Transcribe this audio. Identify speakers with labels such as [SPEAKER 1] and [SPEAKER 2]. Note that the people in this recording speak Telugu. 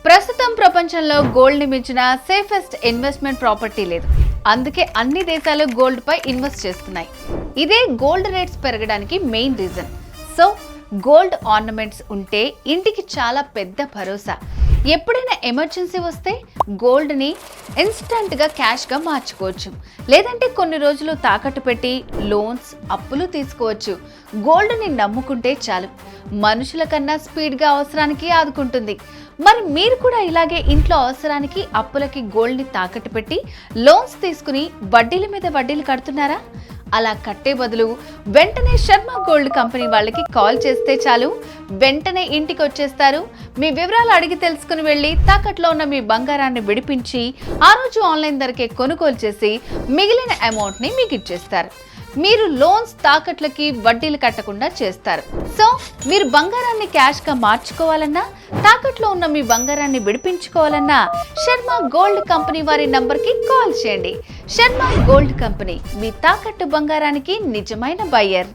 [SPEAKER 1] ప్రస్తుతం ప్రపంచంలో గోల్డ్ ని మించిన సేఫెస్ట్ ఇన్వెస్ట్మెంట్ ప్రాపర్టీ లేదు. అందుకే అన్ని దేశాలు గోల్డ్ పై ఇన్వెస్ట్ చేస్తున్నాయి. ఇదే గోల్డ్ రేట్స్ పెరగడానికి main reason. So gold ornaments ఉంటే ఇంటికి చాలా పెద్ద భరోసా. ఎప్పుడైనా ఎమర్జెన్సీ వస్తే గోల్డ్ని ఇన్స్టంట్గా క్యాష్గా మార్చుకోవచ్చు. లేదంటే కొన్ని రోజులు తాకట్టు పెట్టి లోన్స్, అప్పులు తీసుకోవచ్చు. గోల్డ్ని నమ్ముకుంటే చాలు, మనుషుల కన్నా స్పీడ్గా అవసరానికి ఆదుకుంటుంది. మరి మీరు కూడా ఇలాగే ఇంట్లో అవసరానికి, అప్పులకి గోల్డ్ని తాకట్టు పెట్టి లోన్స్ తీసుకుని వడ్డీల మీద వడ్డీలు కడుతున్నారా? అలా కట్టే బదులు వెంటనే శర్మ గోల్డ్ కంపెనీ వాళ్ళకి కాల్ చేస్తే చాలు, వెంటనే ఇంటికి వచ్చేస్తారు. మీ వివరాలు అడిగి తెలుసుకుని వెళ్ళి తాకట్లో ఉన్న మీ బంగారాన్ని విడిపించి ఆ రోజు ఆన్లైన్ ధరకే కొనుగోలు చేసి మిగిలిన అమౌంట్ని మీకు ఇచ్చేస్తారు. మీరు లోన్స్, తాకట్లకి వడ్డీలు కట్టకుండా చేస్తారు. సో మీరు బంగారాన్ని క్యాష్గా మార్చుకోవాలన్నా, తాకట్లో ఉన్న మీ బంగారాన్ని విడిపించుకోవాలన్నా శర్మ గోల్డ్ కంపెనీ వారి నంబర్కి కాల్ చేయండి. శర్మ గోల్డ్ కంపెనీ, మీ తాకట్టు బంగారానికి నిజమైన బయ్యర్.